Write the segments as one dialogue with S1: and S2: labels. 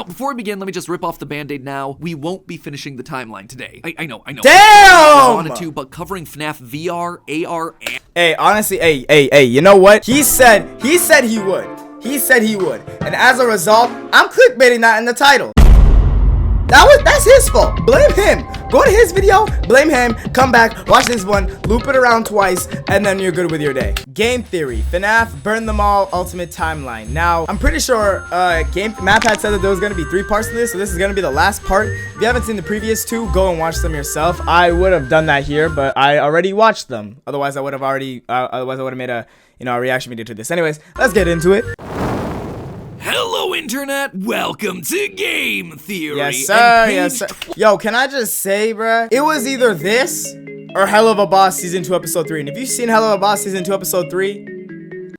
S1: before we begin, let me just rip off the band-aid now. We won't be finishing the timeline today. I know.
S2: Damn!
S1: I wanted to, but covering FNAF VR, AR, and...
S2: Hey, honestly, hey, you know what? He said he would. He said he would. And as a result, I'm clickbaiting that in the title. That's his fault. Blame him. Go to his video, blame him, come back, watch this one, loop it around twice, and then you're good with your day. Game theory, FNAF, Burn Them All, Ultimate Timeline. Now, I'm pretty sure Map had said that there was going to be 3 parts to this, so this is going to be the last part. If you haven't seen the previous 2, go and watch them yourself. I would have done that here, but I already watched them. Otherwise, I would have made a, a reaction video to this. Anyways, let's get into it.
S1: Hello, Internet! Welcome to Game Theory!
S2: Yes, sir, yes, sir. Yo, can I just say, bruh? It was either this or Hell of a Boss Season 2, Episode 3. And if you've seen Hell of a Boss Season 2, Episode 3,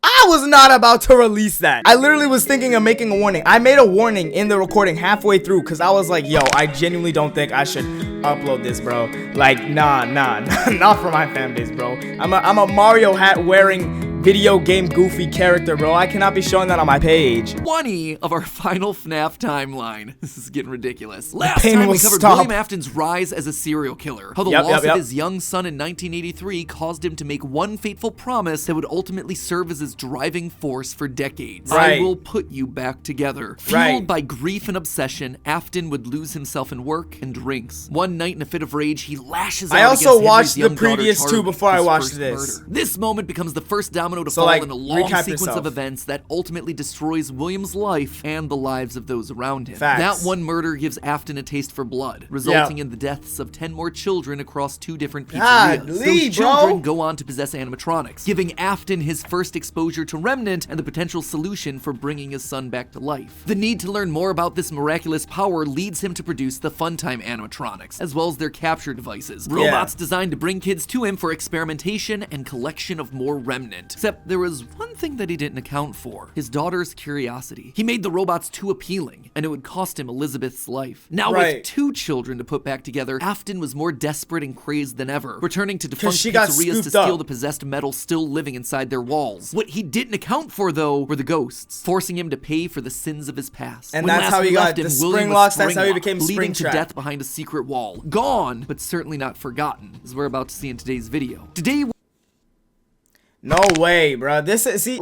S2: I was not about to release that. I literally was thinking of making a warning. I made a warning in the recording halfway through because I was like, yo, I genuinely don't think I should upload this, bro. Like, nah, not for my fan base, bro. I'm a Mario hat wearing video game goofy character, bro. I cannot be showing that on my page.
S1: 20 of our final FNAF timeline. This is getting ridiculous. Last time we covered William Afton's rise as a serial killer. How the loss of his young son in 1983 caused him to make one fateful promise that would ultimately serve as his driving force for decades. I will put you back together. Fueled by grief and obsession, Afton would lose himself in work and drinks. One night in a fit of rage, he lashes out against
S2: I also watched
S1: Henry's
S2: the previous 2 before I watched this.
S1: Murder. This moment becomes the first domino to fall in a long sequence of events that ultimately destroys William's life and the lives of those around him. That one murder gives Afton a taste for blood, resulting in the deaths of 10 more children across 2 different pizzerias. Those children go on to possess animatronics, giving Afton his first exposure to Remnant and the potential solution for bringing his son back to life. The need to learn more about this miraculous power leads him to produce the Funtime animatronics, as well as their capture devices, robots designed to bring kids to him for experimentation and collection of more Remnant. Except there was one thing that he didn't account for: his daughter's curiosity. He made the robots too appealing, and it would cost him Elizabeth's life. Now with 2 children to put back together, Afton was more desperate and crazed than ever, returning to defunct pizzerias to steal the possessed metal still living inside their walls. What he didn't account for, though, were the ghosts, forcing him to pay for the sins of his past.
S2: And that's how he got the spring locks, that's how he became
S1: bleeding to death behind a secret wall. Gone, but certainly not forgotten, as we're about to see in today's video. Today,
S2: no way, bro. This is this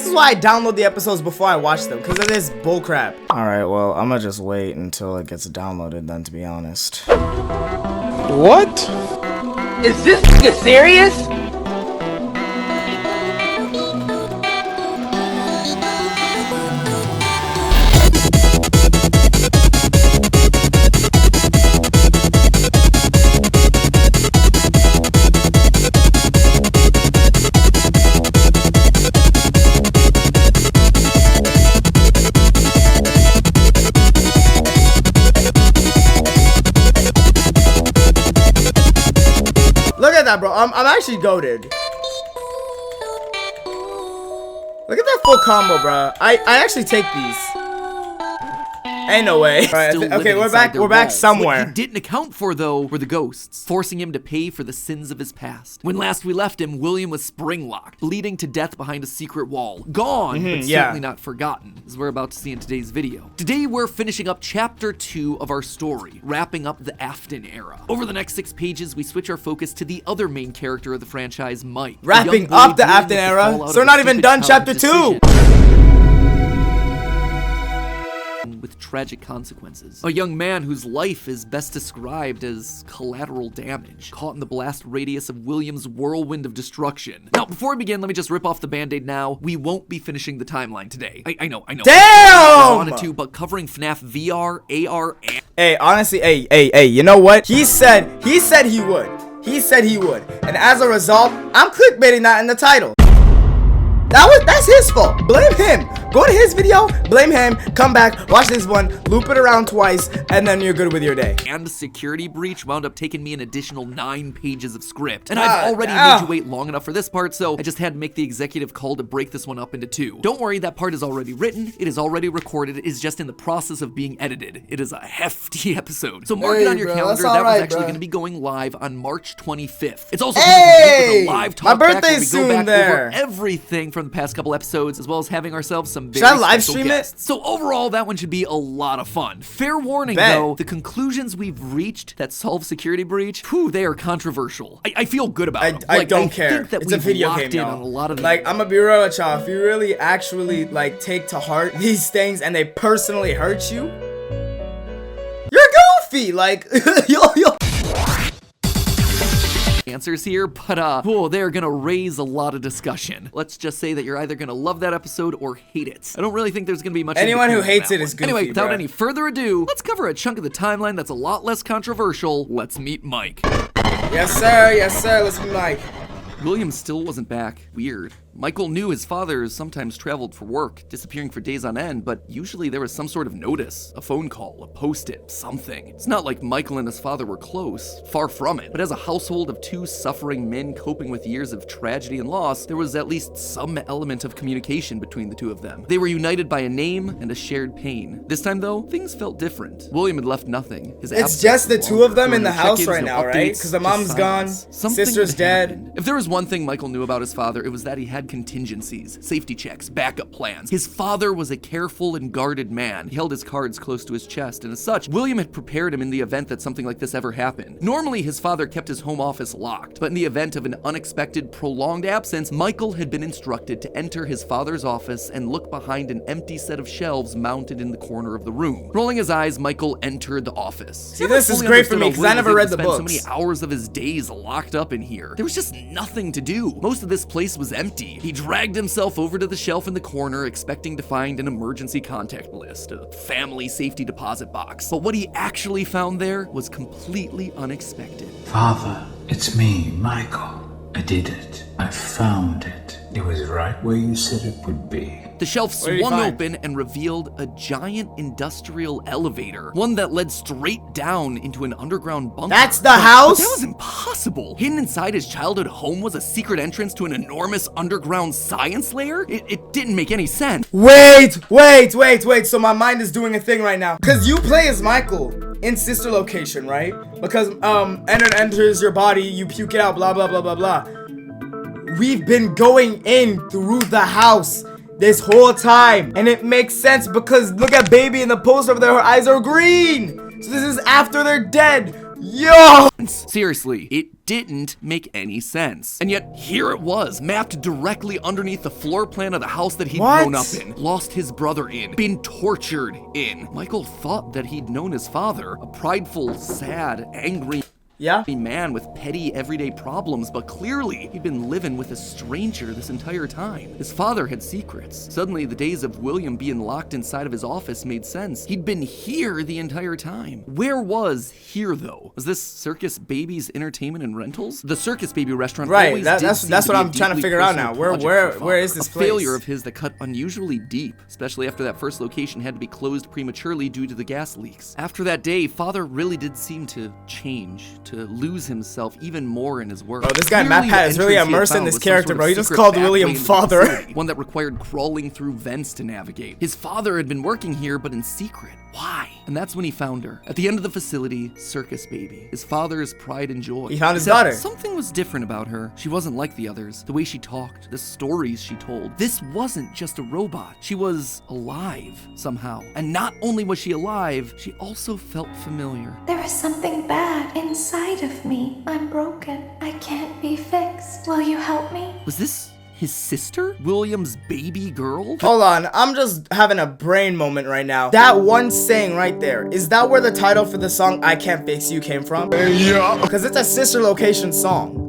S2: is why I download the episodes before I watch them, because of this bullcrap. All right, well, I'm gonna just wait until it gets downloaded then, to be honest.
S3: What?
S4: Is this nigga serious?
S2: Look at that, bro. I'm actually goated. Look at that full combo, bro. I actually take these. Ain't no way. Right, okay, we're back somewhere.
S1: What he didn't account for, though, were the ghosts, forcing him to pay for the sins of his past. When last we left him, William was spring-locked, bleeding to death behind a secret wall. Gone, but certainly not forgotten, as we're about to see in today's video. Today, we're finishing up Chapter 2 of our story, wrapping up the Afton era. Over the next 6 pages, we switch our focus to the other main character of the franchise, Mike.
S2: Wrapping up the Afton era? So we're not even done Chapter 2!
S1: With tragic consequences. A young man whose life is best described as collateral damage, caught in the blast radius of William's whirlwind of destruction. Now, before we begin, let me just rip off the band-aid now. We won't be finishing the timeline today. I know.
S2: Damn!
S1: I wanted to, but covering FNAF VR, AR, and...
S2: Hey, honestly, hey, you know what? He said he would. He said he would. And as a result, I'm clickbaiting that in the title. That's his fault. Blame him. Go to his video, blame him, come back, watch this one, loop it around twice, and then you're good with your day.
S1: And the security breach wound up taking me an additional 9 pages of script. And I've already made you wait long enough for this part, so I just had to make the executive call to break this one up into 2. Don't worry, that part is already written, it is already recorded, it is just in the process of being edited. It is a hefty episode. So mark it on your calendar, that was actually going to be going live on March 25th. It's also going to be a live talk
S2: my birthday's soon
S1: where we go back
S2: there.
S1: over everything from the past couple episodes, as well as having ourselves some some very
S2: Should I live
S1: special
S2: stream
S1: guests. So overall, that one should be a lot of fun. Fair warning, though, the conclusions we've reached that solve security breach, they are controversial. I feel good about them.
S2: I don't care.
S1: Think that
S2: it's a video game,
S1: in on a lot of
S2: like, I'm gonna be real with y'all. If you really actually, like, take to heart these things and they personally hurt you, you're goofy. Like, yo.
S1: Answers here, but they're gonna raise a lot of discussion. Let's just say that you're either gonna love that episode or hate it. I don't really think there's gonna be much.
S2: Anyone who hates it is goofy.
S1: Anyway, without any further ado, let's cover a chunk of the timeline that's a lot less controversial. Let's meet Mike.
S2: Yes, sir. Yes, sir. Let's meet Mike.
S1: William still wasn't back. Weird. Michael knew his father sometimes traveled for work, disappearing for days on end, but usually there was some sort of notice, a phone call, a post-it, something. It's not like Michael and his father were close, far from it. But as a household of two suffering men coping with years of tragedy and loss, there was at least some element of communication between the two of them. They were united by a name and a shared pain. This time though, things felt different. William had left nothing.
S2: It's just the two of them in the house right now, right? Because the mom's gone, sister's dead.
S1: If there was one thing Michael knew about his father, it was that he had contingencies, safety checks, backup plans. His father was a careful and guarded man. He held his cards close to his chest, and as such, William had prepared him in the event that something like this ever happened. Normally, his father kept his home office locked, but in the event of an unexpected, prolonged absence, Michael had been instructed to enter his father's office and look behind an empty set of shelves mounted in the corner of the room. Rolling his eyes, Michael entered the office.
S2: See, this is great for me because I never read the books.
S1: So many hours of his days locked up in here. There was just nothing to do. Most of this place was empty. He dragged himself over to the shelf in the corner, expecting to find an emergency contact list, a family safety deposit box. But what he actually found there was completely unexpected.
S5: Father, it's me, Michael. I did it. I found it. It was right where you said it would be.
S1: The shelf swung open and revealed a giant industrial elevator, one that led straight down into an underground bunker.
S2: That's the house?
S1: But that was impossible. Hidden inside his childhood home was a secret entrance to an enormous underground science lair? It didn't make any sense.
S2: Wait. So my mind is doing a thing right now. Because you play as Michael in sister location, right? Because enters your body, you puke it out, blah, blah, blah, blah, blah. We've been going in through the house this whole time, and it makes sense because look at baby in the poster over there, her eyes are green. So this is after they're dead. Yo!
S1: Seriously, it didn't make any sense. And yet, here it was, mapped directly underneath the floor plan of the house that he'd grown up in, lost his brother in, been tortured in. Michael thought that he'd known his father, a prideful, sad, angry man with petty everyday problems, but clearly he'd been living with a stranger this entire time. His father had secrets. Suddenly, the days of William being locked inside of his office made sense. He'd been here the entire time. Where was here, though? Was this Circus Baby's Entertainment and Rentals? The Circus Baby restaurant always
S2: that's what I'm trying to figure out now. Where is this place?
S1: A failure of his that cut unusually deep, especially after that first location had to be closed prematurely due to the gas leaks. After that day, father really did seem to change, to lose himself even more in his work.
S2: Oh, this guy MatPat is really immersed in this character, bro. He just called William father.
S1: One that required crawling through vents to navigate. His father had been working here, but in secret. Why? And that's when he found her. At the end of the facility, Circus Baby. His father's pride and joy.
S2: He found his daughter.
S1: Something was different about her. She wasn't like the others. The way she talked, the stories she told. This wasn't just a robot. She was alive, somehow. And not only was she alive, she also felt familiar.
S6: There is something bad inside of me. I'm broken. I can't be fixed. Will you help me?
S1: Was this his sister? William's baby girl?
S2: Hold on, I'm just having a brain moment right now. That one saying right there, is that where the title for the song I Can't Fix You came from? Yeah. Because it's a sister location song.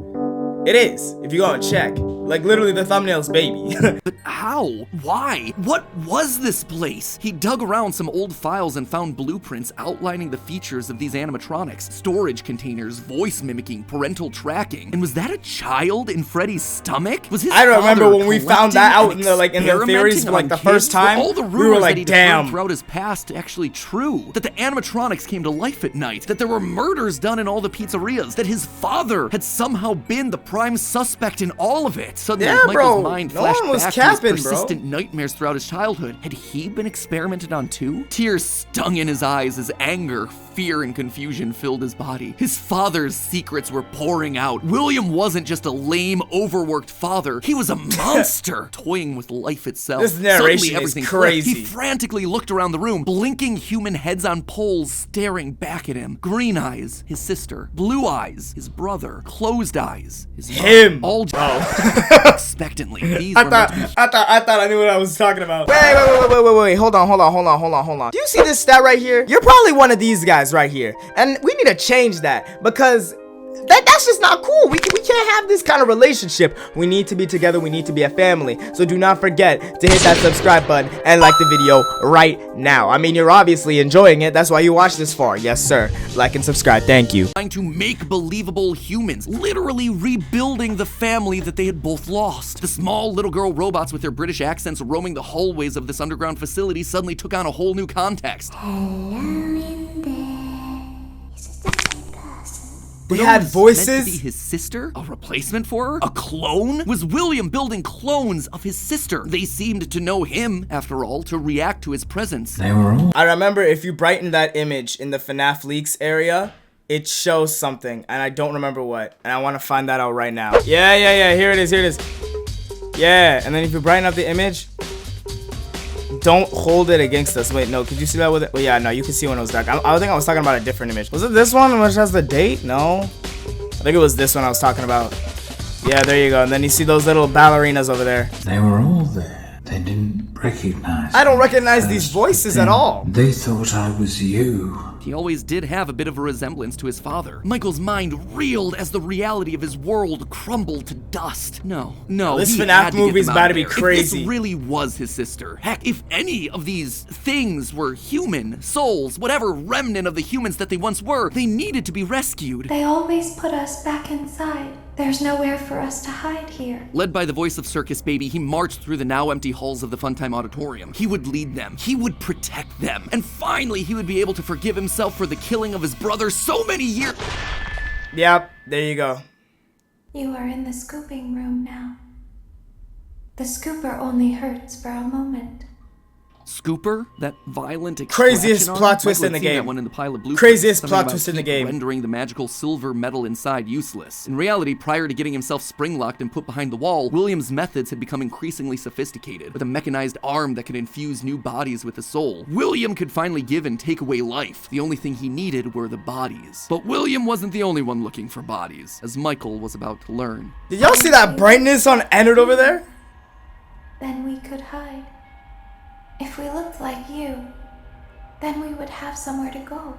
S2: It is, if you go and check. Like, literally, the thumbnail's baby.
S1: But how? Why? What was this place? He dug around some old files and found blueprints outlining the features of these animatronics. Storage containers, voice mimicking, parental tracking. And was that a child in Freddy's stomach? Was his
S2: I remember when we found that out in the theories for, like, the first time.
S1: All the rumors we were like, that damn. Throughout his past actually true. That the animatronics came to life at night. That there were murders done in all the pizzerias. That his father had somehow been the prime suspect in all of it. Suddenly, Michael's mind flashed back to his persistent nightmares throughout his childhood. Had he been experimented on too? Tears stung in his eyes as anger, fear, and confusion filled his body. His father's secrets were pouring out. William wasn't just a lame, overworked father. He was a monster, toying with life itself.
S2: This narration is crazy.
S1: He frantically looked around the room, blinking human heads on poles staring back at him. Green eyes, his sister. Blue eyes, his brother. Closed eyes, his mother. All expectantly. These
S2: I thought I knew what I was talking about. Wait. Hold on. Do you see this stat right here? You're probably one of these guys right here, and we need to change that because that's just not cool. We can't have this kind of relationship. We need to be together. We need to be a family. So do not forget to hit that subscribe button and like the video right now. I mean, you're obviously enjoying it. That's why you watched this far. Yes, sir. Like and subscribe. Thank you.
S1: Trying to make believable humans, literally rebuilding the family that they had both lost. The small little girl robots with their British accents roaming the hallways of this underground facility suddenly took on a whole new context.
S2: They had voices.
S1: Meant to be his sister? A replacement for her? A clone? Was William building clones of his sister? They seemed to know him, after all, to react to his presence.
S5: They were all.
S2: I remember if you brighten that image in the FNAF leaks area, it shows something, and I don't remember what. And I want to find that out right now. Yeah. Here it is. Yeah, and then if you brighten up the image, don't hold it against us. Wait, no, could you see that with it? Well, yeah, no, you can see when it was dark. I think I was talking about a different image. Was it this one which has the date? No, I think it was this one I was talking about. Yeah, there you go. And then you see those little ballerinas over there.
S5: They were all there. They didn't recognize.
S2: I don't recognize these voices at all.
S5: They thought I was you.
S1: He always did have a bit of a resemblance to his father. Michael's mind reeled as the reality of his world crumbled to dust. No.
S2: This FNAF movie's about to be crazy.
S1: If this really was his sister, heck, if any of these things were human, souls, whatever remnant of the humans that they once were, they needed to be rescued.
S6: They always put us back inside. There's nowhere for us to hide here.
S1: Led by the voice of Circus Baby, he marched through the now empty halls of the Funtime Auditorium. He would lead them. He would protect them. And finally, he would be able to forgive himself for the killing of his brother so many years.
S2: Yep, there you go.
S6: You are in the scooping room now. The scooper only hurts for a moment.
S1: Scooper, that violent
S2: craziest plot twist in the game. Craziest plot twist in the game.
S1: Rendering the magical silver metal inside useless. In reality, prior to getting himself spring-locked and put behind the wall, William's methods had become increasingly sophisticated. With a mechanized arm that could infuse new bodies with a soul, William could finally give and take away life. The only thing he needed were the bodies. But William wasn't the only one looking for bodies, as Michael was about to learn.
S2: Did y'all see that brightness on Ennard over there?
S6: Then we could hide. If we looked like you, then we would have somewhere to go.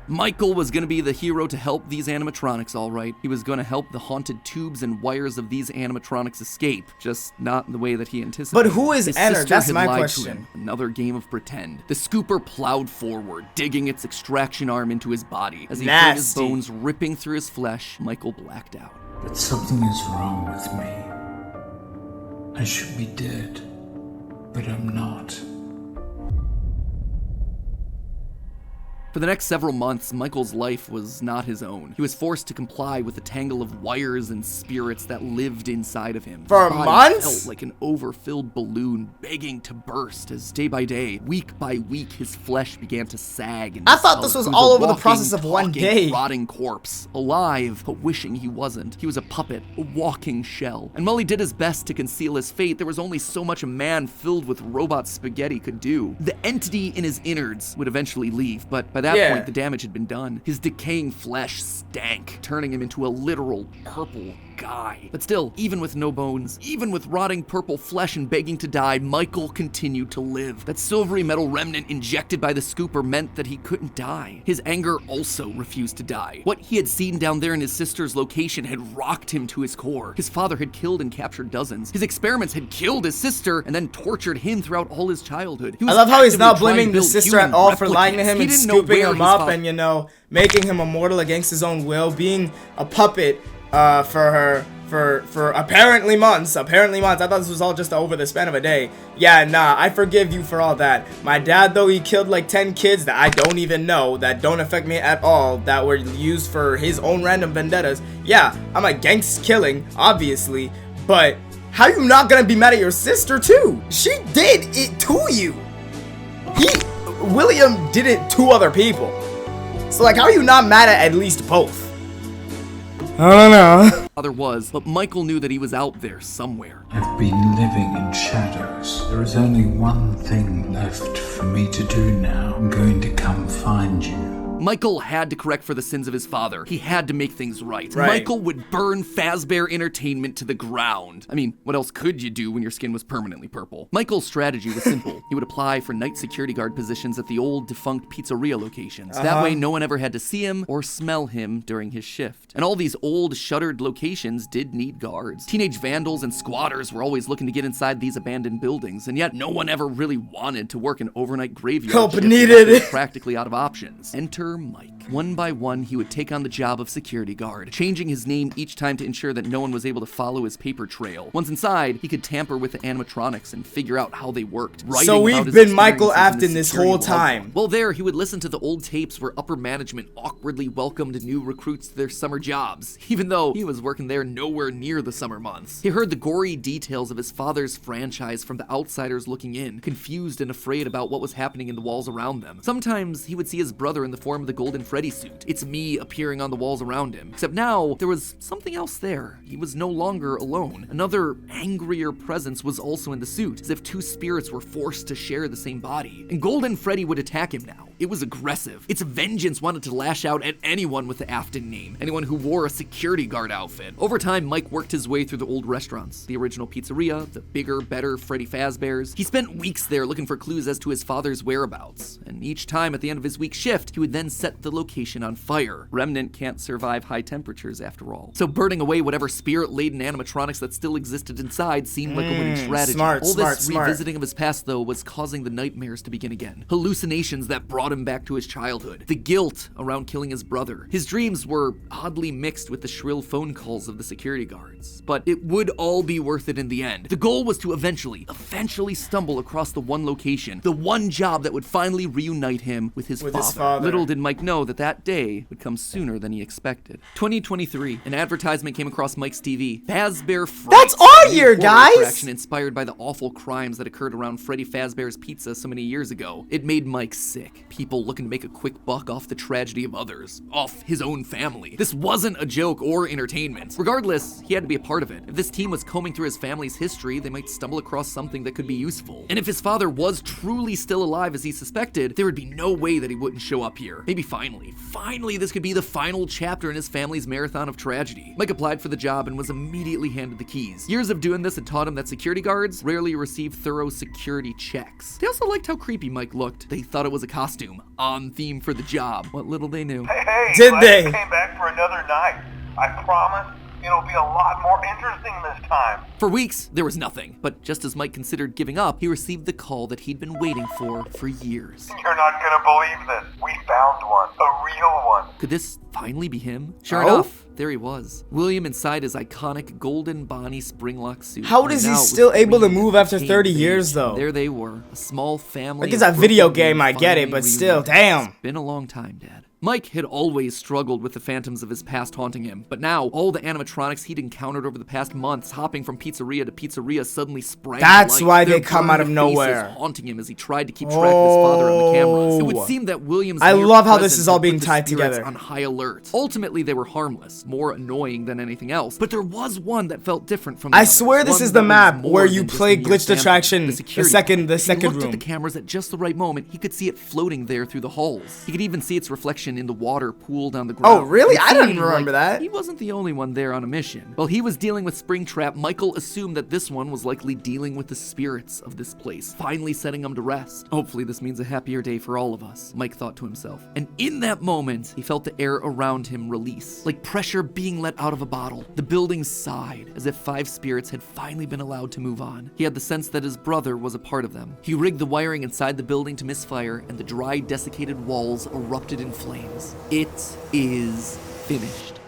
S1: Michael was going to be the hero to help these animatronics, all right. He was going to help the haunted tubes and wires of these animatronics escape, just not in the way that he anticipated.
S2: But who is Ennard? That's my question.
S1: Another game of pretend. The scooper plowed forward, digging its extraction arm into his body. As he heard his bones ripping through his flesh, Michael blacked out.
S5: But something is wrong with me. I should be dead, but I'm not.
S1: For the next several months, Michael's life was not his own. He was forced to comply with the tangle of wires and spirits that lived inside of him.
S2: For months?
S1: Felt like an overfilled balloon begging to burst as day by day, week by week, his flesh began to sag. And
S2: I thought this was all over the process of one day.
S1: Rotting corpse, alive, but wishing he wasn't. He was a puppet, a walking shell. And while he did his best to conceal his fate, there was only so much a man filled with robot spaghetti could do. The entity in his innards would eventually leave, but by that point, the damage had been done. His decaying flesh stank, turning him into a literal purple guy. But still, even with no bones, even with rotting purple flesh and begging to die, Michael continued to live. That silvery metal remnant injected by the scooper meant that he couldn't die. His anger also refused to die. What he had seen down there in his sister's location had rocked him to his core. His father had killed and captured dozens. His experiments had killed his sister and then tortured him throughout all his childhood.
S2: I love how he's not blaming the sister at all for lying to him and scooping him up and, you know, making him immortal against his own will, being a puppet for her for apparently months. I thought this was all just over the span of a day. Yeah, nah, I forgive you for all that. My dad, though, he killed like 10 kids that I don't even know, that don't affect me at all, that were used for his own random vendettas. Yeah, I'm against killing, obviously, but how are you not gonna be mad at your sister too? She did it to you. William did it to other people. So like, how are you not mad at least both? I don't know.
S1: Father was, but Michael knew that he was out there somewhere.
S5: I've been living in shadows. There is only one thing left for me to do now. I'm going to come find you.
S1: Michael had to correct for the sins of his father. He had to make things right. Michael would burn Fazbear Entertainment to the ground. I mean, what else could you do when your skin was permanently purple? Michael's strategy was simple. He would apply for night security guard positions at the old defunct pizzeria locations. That way, no one ever had to see him or smell him during his shift. And all these old, shuttered locations did need guards. Teenage vandals and squatters were always looking to get inside these abandoned buildings, and yet no one ever really wanted to work an overnight graveyard
S2: Help
S1: shift.
S2: needed.
S1: Practically out of options. Enter Mike. One by one, he would take on the job of security guard, changing his name each time to ensure that no one was able to follow his paper trail. Once inside, he could tamper with the animatronics and figure out how they worked.
S2: So we've been Michael Afton this whole time.
S1: Well, there, he would listen to the old tapes where upper management awkwardly welcomed new recruits to their summer jobs, even though he was working there nowhere near the summer months. He heard the gory details of his father's franchise from the outsiders looking in, confused and afraid about what was happening in the walls around them. Sometimes he would see his brother in the form of the Golden Freddy suit. It's me appearing on the walls around him. Except now, there was something else there. He was no longer alone. Another angrier presence was also in the suit, as if two spirits were forced to share the same body. And Golden Freddy would attack him now. It was aggressive. Its vengeance wanted to lash out at anyone with the Afton name, anyone who wore a security guard outfit. Over time, Mike worked his way through the old restaurants, the original pizzeria, the bigger, better Freddy Fazbear's. He spent weeks there looking for clues as to his father's whereabouts, and each time at the end of his week shift, he would then set the location on fire. Remnant can't survive high temperatures after all. So burning away whatever spirit-laden animatronics that still existed inside seemed like a winning strategy. All this revisiting of his past, though, was causing the nightmares to begin again. Hallucinations that brought him back to his childhood. The guilt around killing his brother. His dreams were oddly mixed with the shrill phone calls of the security guards. But it would all be worth it in the end. The goal was to eventually stumble across the one location, the one job that would finally reunite him with his father. Little did Mike know that that day would come sooner than he expected. 2023, an advertisement came across Mike's TV. Fazbear Fright.
S2: That's our year, guys!
S1: Inspired by the awful crimes that occurred around Freddy Fazbear's Pizza so many years ago. It made Mike sick. People looking to make a quick buck off the tragedy of others, off his own family. This wasn't a joke or entertainment. Regardless, he had to be a part of it. If this team was combing through his family's history, they might stumble across something that could be useful. And if his father was truly still alive as he suspected, there would be no way that he wouldn't show up here. Maybe finally this could be the final chapter in his family's marathon of tragedy. Mike applied for the job and was immediately handed the keys. Years of doing this had taught him that security guards rarely receive thorough security checks. They also liked how creepy Mike looked. They thought it was a costume, on theme for the job. What little they knew.
S7: Hey,
S2: did they?
S7: Came back for another night. I promise it'll be a lot more interesting this time.
S1: For weeks, there was nothing. But just as Mike considered giving up, he received the call that he'd been waiting for years.
S7: You're not gonna believe this. We found one. A real one.
S1: Could this finally be him? Sure enough, there he was. William inside his iconic golden Bonnie Springlock suit.
S2: How is he still able to move after 30 years, though?
S1: There they were, a small family.
S2: Like, it's a video game, I get it, but still, damn.
S1: It's been a long time, Dad. Mike had always struggled with the phantoms of his past haunting him, but now all the animatronics he'd encountered over the past months, hopping from pizzeria to pizzeria, suddenly sprang to life.
S2: That's why they come out of nowhere,
S1: haunting him as he tried to keep track of his father on the cameras. It would seem that William's
S2: I love how this is all being tied together.
S1: On high alert. Ultimately, they were harmless, more annoying than anything else, but there was one that felt different from the
S2: I
S1: others.
S2: swear this is the map where you play glitched attraction, the second
S1: If he looked
S2: room.
S1: at the cameras at just the right moment, he could see it floating there through the halls. He could even see its reflection in the water pooled on the ground.
S2: Oh, really? I didn't
S1: seemed
S2: remember
S1: like
S2: that.
S1: He wasn't the only one there on a mission. While he was dealing with Springtrap, Michael assumed that this one was likely dealing with the spirits of this place, finally setting them to rest. Hopefully this means a happier day for all of us, Mike thought to himself. And in that moment, he felt the air around him release, like pressure being let out of a bottle. The building sighed, as if 5 spirits had finally been allowed to move on. He had the sense that his brother was a part of them. He rigged the wiring inside the building to misfire, and the dry, desiccated walls erupted in flames. It is finished.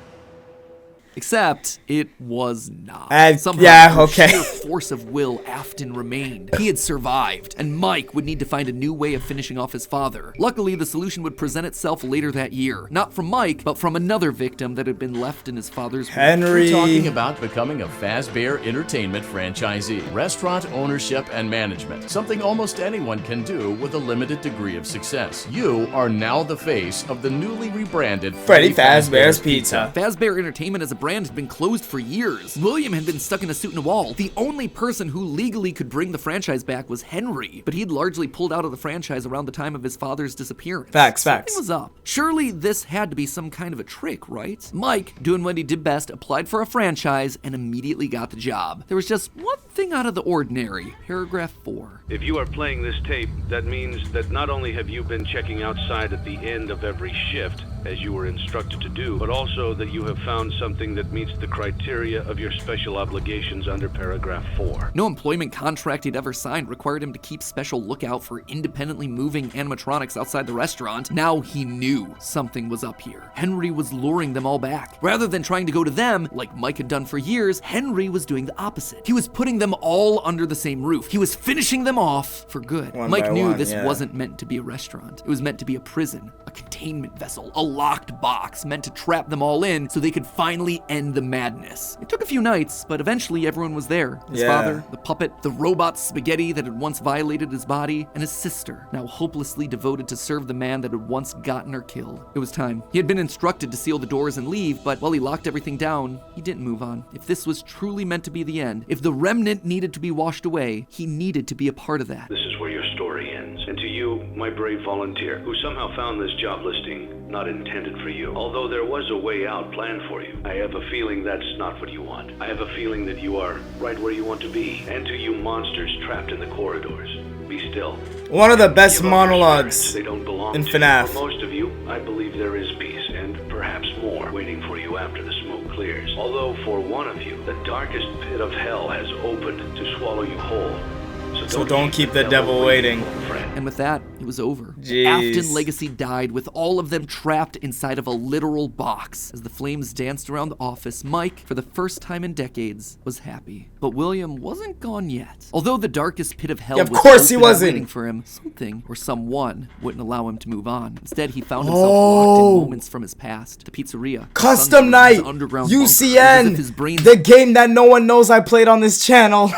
S1: Except it was not. Somehow,
S2: yeah,
S1: through
S2: okay.
S1: sheer force of will, Afton remained. He had survived, and Mike would need to find a new way of finishing off his father. Luckily, the solution would present itself later that year. Not from Mike, but from another victim that had been left in his father's wake.
S2: Henry.
S8: We're talking about becoming a Fazbear Entertainment franchisee. Restaurant ownership and management. Something almost anyone can do with a limited degree of success. You are now the face of the newly rebranded
S2: Freddy Fazbear's Pizza.
S1: Fazbear Entertainment as a brand had been closed for years. William had been stuck in a suit and a wall. The only person who legally could bring the franchise back was Henry, but he'd largely pulled out of the franchise around the time of his father's disappearance.
S2: Facts.
S1: Something was up. Surely this had to be some kind of a trick, right? Mike, doing what he did best, applied for a franchise and immediately got the job. There was just one thing out of the ordinary. Paragraph 4.
S9: If you are playing this tape, that means that not only have you been checking outside at the end of every shift, as you were instructed to do, but also that you have found something that meets the criteria of your special obligations under paragraph 4.
S1: No employment contract he'd ever signed required him to keep special lookout for independently moving animatronics outside the restaurant. Now he knew something was up here. Henry was luring them all back. Rather than trying to go to them, like Mike had done for years, Henry was doing the opposite. He was putting them all under the same roof. He was finishing them off for good. Mike knew this wasn't meant to be a restaurant. It was meant to be a prison, a containment vessel, a locked box meant to trap them all in so they could finally end the madness. It took a few nights, but eventually everyone was there. His father, the puppet, the robot Spaghetti that had once violated his body, and his sister, now hopelessly devoted to serve the man that had once gotten her killed. It was time. He had been instructed to seal the doors and leave, but while he locked everything down, he didn't move on. If this was truly meant to be the end, if the remnant needed to be washed away, he needed to be a part of that.
S9: This is where your story ends. And to you, my brave volunteer, who somehow found this job listing not intended for you. Although there was a way out planned for you, I have a feeling that's not what you want. I have a feeling that you are right where you want to be. And to you monsters trapped in the corridors, be still.
S2: One of the best monologues
S9: they don't belong
S2: in
S9: to
S2: FNAF.
S9: For most of you, I believe there is peace, and perhaps more, waiting for you after the smoke clears. Although for one of you, the darkest pit of hell has opened to swallow you whole. So don't keep the devil waiting.
S1: And with that, it was over.
S2: Jeez.
S1: Afton legacy died with all of them trapped inside of a literal box. As the flames danced around the office, Mike, for the first time in decades, was happy. But William wasn't gone yet. Although the darkest pit of hell was waiting for him, something or someone wouldn't allow him to move on. Instead, he found himself locked in moments from his past. The pizzeria,
S2: Custom Night, UCN, the game that no one knows I played on this channel.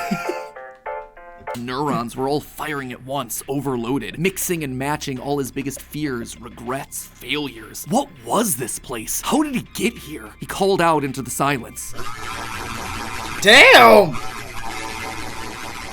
S1: Neurons were all firing at once, overloaded, mixing and matching all his biggest fears, regrets, failures. What was this place? How did he get here? He called out into the silence.
S2: Damn!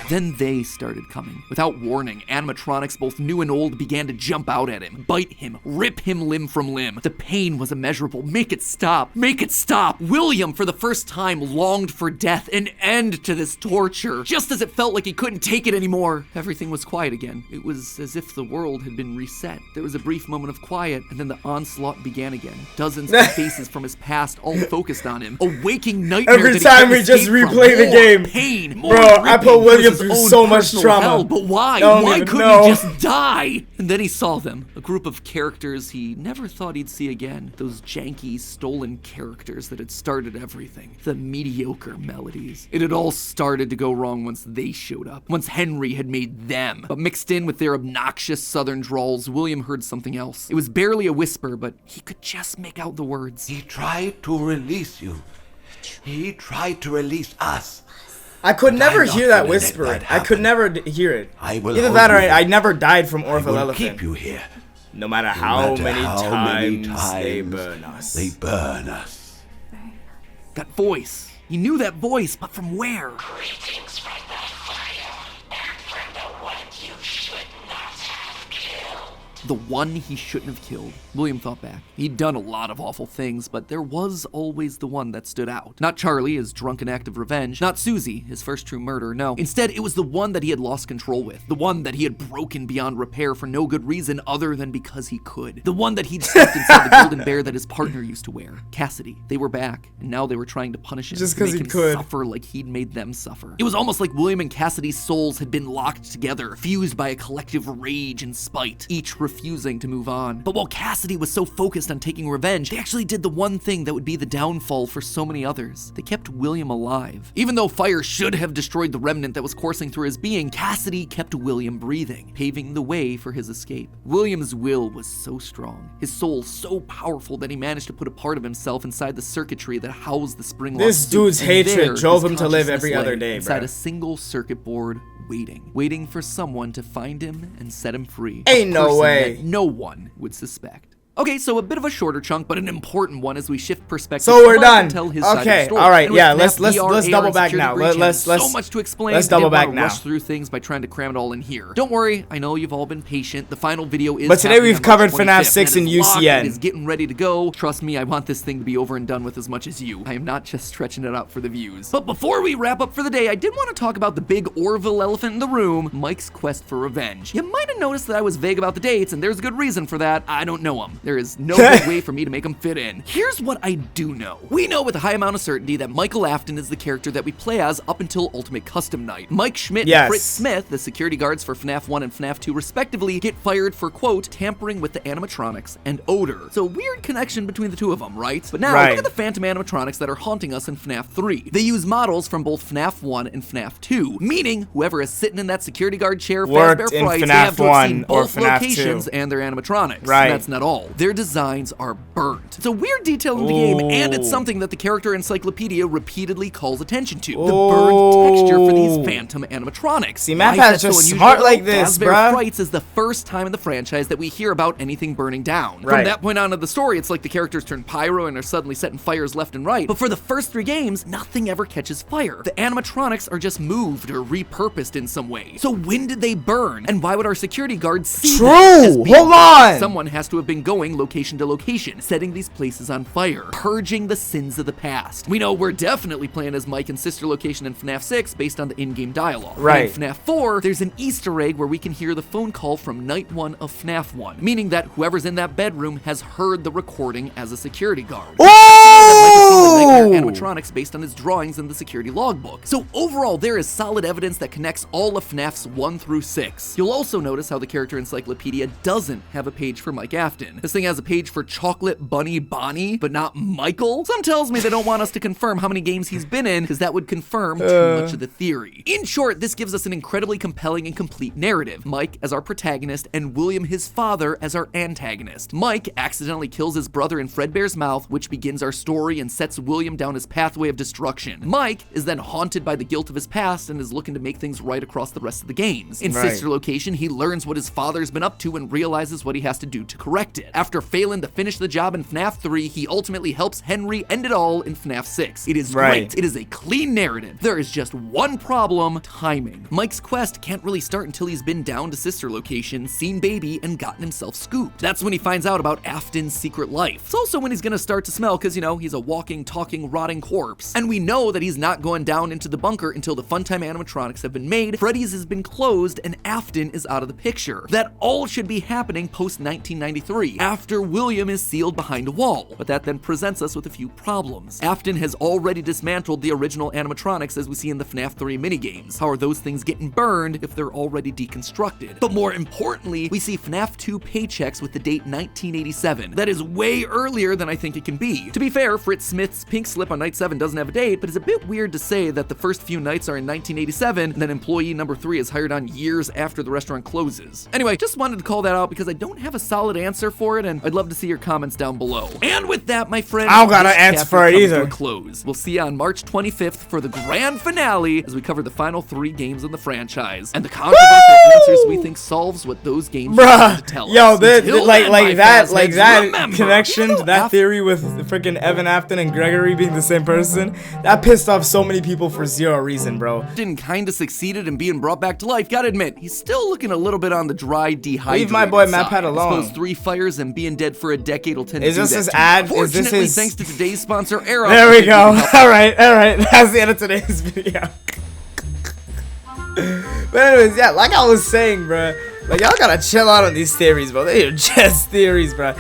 S1: Then they started coming. Without warning, animatronics, both new and old, began to jump out at him, bite him, rip him limb from limb. The pain was immeasurable. Make it stop. Make it stop. William, for the first time, longed for death, an end to this torture. Just as it felt like he couldn't take it anymore, everything was quiet again. It was as if the world had been reset. There was a brief moment of quiet, and then the onslaught began again. Dozens of faces from his past all focused on him. A waking nightmare.
S2: Every time we just replay the game.
S1: Pain,
S2: bro, I put William through so much trauma.
S1: Hell, but why? Why couldn't he just die? And then he saw them, a group of characters he never thought he'd see again. Those janky, stolen characters that had started everything. The mediocre melodies. It had all started to go wrong once they showed up. Once Henry had made them. But mixed in with their obnoxious southern drawls, William heard something else. It was barely a whisper, but he could just make out the words.
S10: He tried to release you. He tried to release us.
S2: I could never hear that whisper. I could never hear it. Either that or I never died from ortholelefin.
S10: Keep you here.
S2: No matter how many times they burn us.
S10: They burn us.
S1: That voice. He knew that voice, but from where?
S11: Greetings from the fire, and from the one you should not have killed.
S1: The one he shouldn't have killed. William thought back. He'd done a lot of awful things, but there was always the one that stood out. Not Charlie, his drunken act of revenge. Not Susie, his first true murder, no. Instead, it was the one that he had lost control with. The one that he had broken beyond repair for no good reason other than because he could. The one that he'd stuffed inside the golden bear that his partner used to wear. Cassidy. They were back, and now they were trying to punish him.
S2: Just because he
S1: could. Suffer like he'd made them suffer. It was almost like William and Cassidy's souls had been locked together, fused by a collective rage and spite. Each refused refusing to move on. But while Cassidy was so focused on taking revenge, they actually did the one thing that would be the downfall for so many others. They kept William alive. Even though fire should have destroyed the remnant that was coursing through his being, Cassidy kept William breathing, paving the way for his escape. William's will was so strong, his soul so powerful that he managed to put a part of himself inside the circuitry that housed the spring-locked
S2: This dude's hatred drove him to live every other day,
S1: inside
S2: bro.
S1: a single circuit board, waiting for someone to find him and set him free.
S2: Ain't no way.
S1: That no one would suspect. Okay, so a bit of a shorter chunk, but an important one as we shift perspective.
S2: So we're done.
S1: Okay,
S2: all right, yeah. Let's double back now. Let's
S1: so much to explain.
S2: Let's double back now.
S1: Rush through things by trying to cram it all in here. Don't worry, I know you've all been patient. The final video is.
S2: But today we've covered FNAF 6 and UCN.
S1: It is getting ready to go. Trust me, I want this thing to be over and done with as much as you. I am not just stretching it out for the views. But before we wrap up for the day, I did want to talk about the big Orville elephant in the room, Mike's quest for revenge. You might have noticed that I was vague about the dates, and there's a good reason for that. I don't know him. There is no way for me to make them fit in. Here's what I do know. We know with a high amount of certainty that Michael Afton is the character that we play as up until Ultimate Custom Night. Mike Schmidt and Fritz Smith, the security guards for FNAF 1 and FNAF 2 respectively, get fired for, quote, tampering with the animatronics and odor. So weird connection between the two of them, right? But now look at the phantom animatronics that are haunting us in FNAF 3. They use models from both FNAF 1 and FNAF 2, meaning whoever is sitting in that security guard chair, Fazbear Frights, they have to have seen both locations and their animatronics.
S2: Right.
S1: And that's not all. Their designs are burnt. It's a weird detail in the game, and it's something that the character encyclopedia repeatedly calls attention to. The burned texture for these phantom animatronics.
S2: See, Mappad's just smart like this,
S1: Fazbear Frights is the first time in the franchise that we hear about anything burning down. From that point on in the story, it's like the characters turn pyro and are suddenly setting fires left and right. But for the first 3 games, nothing ever catches fire. The animatronics are just moved or repurposed in some way. So when did they burn? And why would our security guards see them?
S2: Hold on!
S1: Someone has to have been going location to location, setting these places on fire, purging the sins of the past. We know we're definitely playing as Mike and sister location in FNAF 6 based on the in-game dialogue.
S2: Right.
S1: In FNAF 4, there's an Easter egg where we can hear the phone call from Night 1 of FNAF 1, meaning that whoever's in that bedroom has heard the recording as a security guard. Animatronics based on his drawings in the security logbook. So overall, there is solid evidence that connects all of FNAFs 1 through 6. You'll also notice how the character encyclopedia doesn't have a page for Mike Afton. This thing has a page for Chocolate Bunny Bonnie, but not Michael. Some tells me they don't want us to confirm how many games he's been in, because that would confirm too much of the theory. In short, this gives us an incredibly compelling and complete narrative. Mike as our protagonist, and William, his father, as our antagonist. Mike accidentally kills his brother in Fredbear's mouth, which begins our story and sets William down his pathway of destruction. Mike is then haunted by the guilt of his past and is looking to make things right across the rest of the games. In Sister Location, he learns what his father's been up to and realizes what he has to do to correct it. After failing to finish the job in FNAF 3, he ultimately helps Henry end it all in FNAF 6. It is great. It is a clean narrative. There is just one problem: timing. Mike's quest can't really start until he's been down to Sister Location, seen Baby, and gotten himself scooped. That's when he finds out about Afton's secret life. It's also when he's gonna start to smell, because, you know, he's a walking, talking, rotting corpse. And we know that he's not going down into the bunker until the Funtime animatronics have been made, Freddy's has been closed, and Afton is out of the picture. That all should be happening post-1993, after William is sealed behind a wall. But that then presents us with a few problems. Afton has already dismantled the original animatronics as we see in the FNAF 3 minigames. How are those things getting burned if they're already deconstructed? But more importantly, we see FNAF 2 paychecks with the date 1987. That is way earlier than I think it can be. To be fair, Fritz Smith's pink slip on night 7 doesn't have a date, but it's a bit weird to say that the first few nights are in 1987 and then employee number 3 is hired on years after the restaurant closes. Anyway, just wanted to call that out because I don't have a solid answer for it, and I'd love to see your comments down below. And with that, my friend,
S2: I don't got an answer for it either.
S1: Close. We'll see you on March 25th for the grand finale as we cover the final 3 games in the franchise and the controversial answers we think solves what those games are to tell us.
S2: Yo, that connection, that theory with freaking Evan Afton and Gregory being the same person, that pissed off so many people for zero reason, bro.
S1: Afton kinda succeeded in being brought back to life. Gotta admit, he's still looking a little bit on the dry, dehydrated
S2: Leave my boy
S1: side.
S2: Mappad alone.
S1: I suppose 3 fires and being dead for a decade will tend
S2: to do that.
S1: Is this his
S2: ad?
S1: Fortunately,
S2: is this his...
S1: thanks to today's sponsor, Era.
S2: There we go. Alright. That's the end of today's video. But anyways, yeah, like I was saying, bro, like, y'all gotta chill out on these theories, bro. They are just theories, bro.